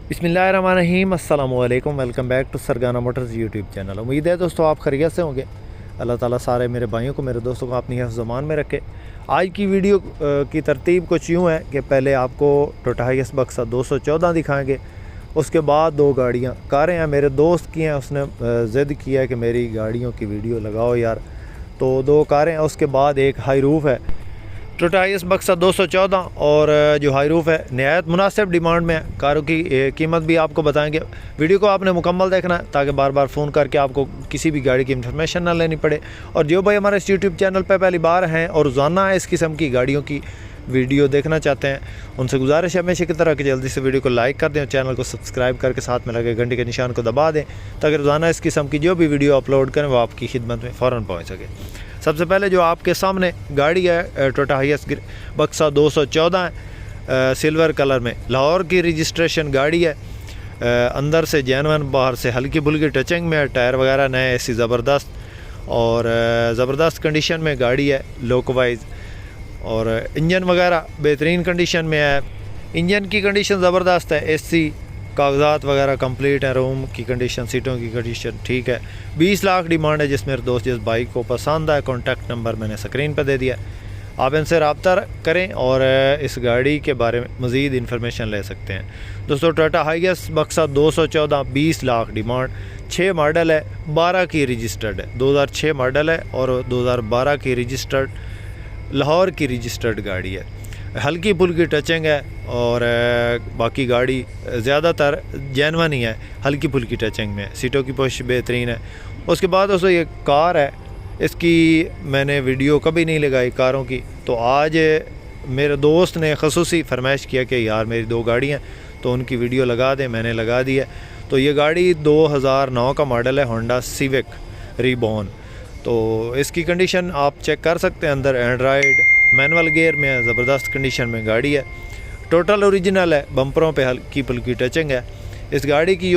बिस्मिल्लाहिर्रहमानिर्रहीम अस्सलामुअलैकुम। Welcome back to Sargana motors YouTube channel. उम्मीद है दोस्तों आप खैरियत से होंगे। अल्लाह ताला सारे मेरे भाइयों को, मेरे दोस्तों को अपनी हिफ्ज़-ओ-मान में रखे। आज की वीडियो की तरतीब कुछ यूँ है कि पहले आपको टोयोटा हाइएस बक्सा 214 दिखाएंगे, उसके बाद दो गाड़ियाँ कारें हैं मेरे दोस्त की हैं, उसने ज़िद किया है कि मेरी गाड़ियों की वीडियो लगाओ यार, तो दो कारें हैं। उसके बाद एक हाई रूफ़ है, टोयोटा हाइएस बक्सा 214, और जो हाई रूफ़ है नहायत मुनासिब डिमांड में है। कारों की कीमत भी आपको बताएंगे। वीडियो को आपने मुकम्मल देखना है ताकि बार बार फ़ोन करके आपको किसी भी गाड़ी की इन्फॉर्मेशन ना लेनी पड़े। और जो भाई हमारे इस यूट्यूब चैनल पर पहली बार हैं और रोज़ाना इस किस्म की गाड़ियों की वीडियो देखना चाहते हैं, उनसे गुजारिश है हमेशा की तरह कि जल्दी से वीडियो को लाइक कर दें और चैनल को सब्सक्राइब करके साथ में लगे घंटे के निशान को दबा दें ताकि रोज़ाना इस किस्म की जो भी वीडियो अपलोड करें वो आपकी खिदमत में फ़ौरन पहुँच सके। सबसे पहले जो आपके सामने गाड़ी है टोयोटा हाइएस बक्सा 214 है, सिल्वर कलर में, लाहौर की रजिस्ट्रेशन गाड़ी है। अंदर से जेनवन, बाहर से हल्की फुल्की टचिंग में है। टायर वगैरह नए, एसी ज़बरदस्त और ज़बरदस्त कंडीशन में गाड़ी है लोक वाइज। और इंजन वगैरह बेहतरीन कंडीशन में है। इंजन की कंडीशन ज़बरदस्त है, एसी कागजात वगैरह कंप्लीट है, रूम की कंडीशन, सीटों की कंडीशन ठीक है। 20 लाख डिमांड है। जिस मेरे दोस्त जिस बाइक को पसंद आए, कॉन्टैक्ट नंबर मैंने स्क्रीन पर दे दिया, आप इनसे रब्ता करें और इस गाड़ी के बारे में मज़ीद इन्फॉर्मेशन ले सकते हैं। दोस्तों टोयोटा हाइएस बक्सा 214 20 लाख डिमांड, 6 मॉडल है, 12 की रजिस्टर्ड है, 2006 मॉडल है और 2012 की रजिस्टर्ड, लाहौर की रजिस्टर्ड गाड़ी है। हल्की फुल्की टचिंग है और बाकी गाड़ी ज़्यादातर जेनवन ही है, हल्की फुल्की टचिंग में, सीटों की पोजिशन बेहतरीन है। उसके बाद दोस्तों ये कार है, इसकी मैंने वीडियो कभी नहीं लगाई कारों की, तो आज मेरे दोस्त ने खसूसी फरमाइश किया कि यार मेरी दो गाड़ियाँ तो उनकी वीडियो लगा दें, मैंने लगा दी है। तो ये गाड़ी 2009 का मॉडल है, होंडा सिविक रीबॉर्न। तो इसकी कंडीशन आप चेक कर सकते हैं, अंदर एंड्रॉयड मैनुअल गियर में है, ज़बरदस्त कंडीशन में गाड़ी है, टोटल ओरिजिनल है, बम्परों पे हल्की फुल्की टचिंग है। इस गाड़ी की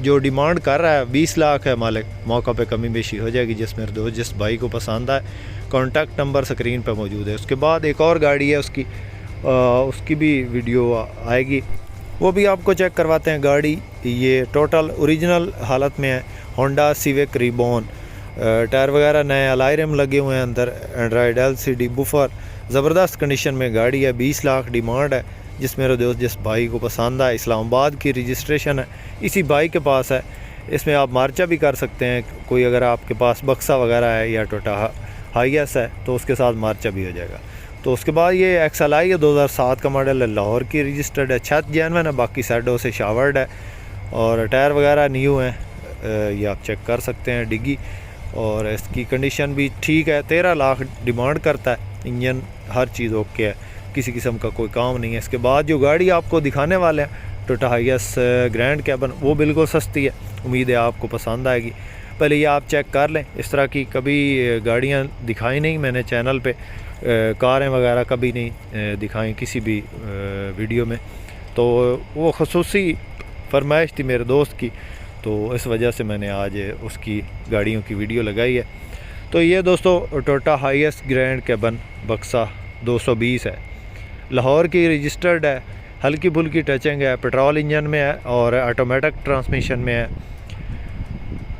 जो डिमांड कर रहा है 20 लाख है मालिक, मौका पे कमी बेशी हो जाएगी। जिस मेरे दोस्त जिस भाई को पसंद आए, कॉन्टैक्ट नंबर स्क्रीन पे मौजूद है। उसके बाद एक और गाड़ी है उसकी भी वीडियो आएगी, वो भी आपको चेक करवाते हैं। गाड़ी ये टोटल ओरिजिनल हालत में है, होंडा सिविक रीबॉर्न, टायर वगैरह नए, अलॉय रिम लगे हुए हैं, अंदर एंड्रॉयड LCD बुफर, ज़बरदस्त कंडीशन में गाड़ी है। 20 लाख डिमांड है। जिस मेरे दोस्त जिस भाई को पसंद है, इस्लामाबाद की रजिस्ट्रेशन है, इसी भाई के पास है। इसमें आप मार्चा भी कर सकते हैं, कोई अगर आपके पास बक्सा वगैरह है या टोयोटा हाइएस है तो उसके साथ मार्चा भी हो जाएगा। तो उसके बाद ये XLI है, 2007 का मॉडल है, लाहौर की रजिस्टर्ड है, छत जेनवन है, बाकी साइडों से शावर्ड है और टायर वगैरह न्यू हैं, ये आप चेक कर सकते हैं, डिग्गी, और इसकी कंडीशन भी ठीक है। 13 लाख डिमांड करता है। इंजन हर चीज़ ओके है, किसी किस्म का कोई काम नहीं है। इसके बाद जो गाड़ी आपको दिखाने वाले हैं टोयोटा हाइएस ग्रैंड कैबन, वो बिल्कुल सस्ती है, उम्मीद है आपको पसंद आएगी। पहले ये आप चेक कर लें, इस तरह की कभी गाड़ियाँ दिखाई नहीं मैंने चैनल पे, कारें वगैरह कभी नहीं दिखाई किसी भी वीडियो में, तो वो खसूसी फरमाइश थी मेरे दोस्त की, तो इस वजह से मैंने आज उसकी गाड़ियों की वीडियो लगाई है। तो ये दोस्तों टोयोटा हाइएस ग्रैंड कैबन बक्सा 220 है, लाहौर की रजिस्टर्ड है, हल्की फुल्की टचिंग है, पेट्रोल इंजन में है और ऑटोमेटिक ट्रांसमिशन में है।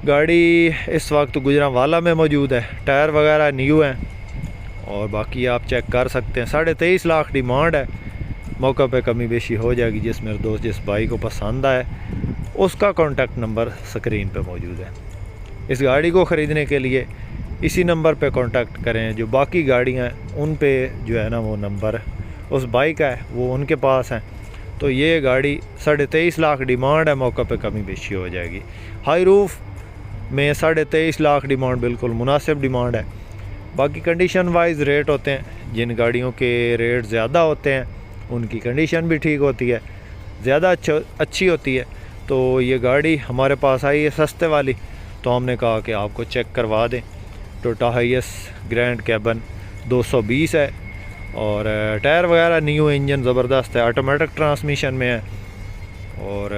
गाड़ी इस वक्त गुजरांवाला में मौजूद है, टायर वगैरह न्यू हैं और बाकी आप चेक कर सकते हैं। 23.5 लाख डिमांड है, मौका पे कमी बेशी हो जाएगी। जिस मेरे दोस्त जिस भाई को पसंद आए उसका कॉन्टैक्ट नंबर स्क्रीन पे मौजूद है। इस गाड़ी को ख़रीदने के लिए इसी नंबर पे कांटेक्ट करें। जो बाकी गाड़ियाँ हैं उन पे जो है ना वो नंबर उस बाइक का है, वो उनके पास हैं। तो ये गाड़ी 23.5 लाख डिमांड है, मौका पे कमी बेशी हो जाएगी। हाई रूफ़ में 23.5 लाख डिमांड बिल्कुल मुनासिब डिमांड है। बाकी कंडीशन वाइज रेट होते हैं, जिन गाड़ियों के रेट ज़्यादा होते हैं उनकी कंडीशन भी ठीक होती है, ज़्यादा अच्छी होती है। तो ये गाड़ी हमारे पास आई है सस्ते वाली, तो हमने कहा कि आपको चेक करवा दें। टोयोटा हाइएस ग्रैंड कैबन 220 है और टायर वगैरह न्यू, इंजन ज़बरदस्त है, ऑटोमेटिक ट्रांसमिशन में है और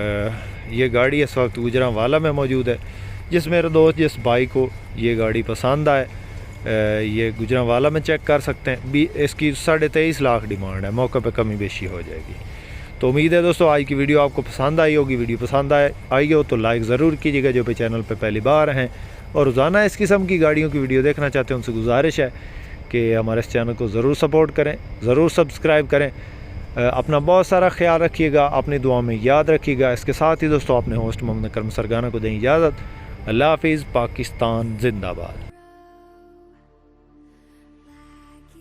ये गाड़ी इस वक्त गुजरांवाला में मौजूद है। जिस मेरे दोस्त जिस भाई को ये गाड़ी पसंद आए, ये गुजरांवाला में चेक कर सकते हैं। इसकी 23.5 लाख डिमांड है, मौके पे कमी बेशी हो जाएगी। तो उम्मीद है दोस्तों आज की वीडियो आपको पसंद आई होगी। वीडियो पसंद आई हो तो लाइक ज़रूर कीजिएगा जो पे चैनल पे पहली बार हैं और रोज़ाना इस किस्म की गाड़ियों की वीडियो देखना चाहते हैं उनसे गुजारिश है कि हमारे इस चैनल को ज़रूर सपोर्ट करें, ज़रूर सब्सक्राइब करें। अपना बहुत सारा ख्याल रखिएगा, अपनी दुआ में याद रखिएगा। इसके साथ ही दोस्तों अपने होस्ट मोहम्मद करम सरगाना को दें इजाज़त। अल्लाह हाफिज़। पाकिस्तान जिंदाबाद।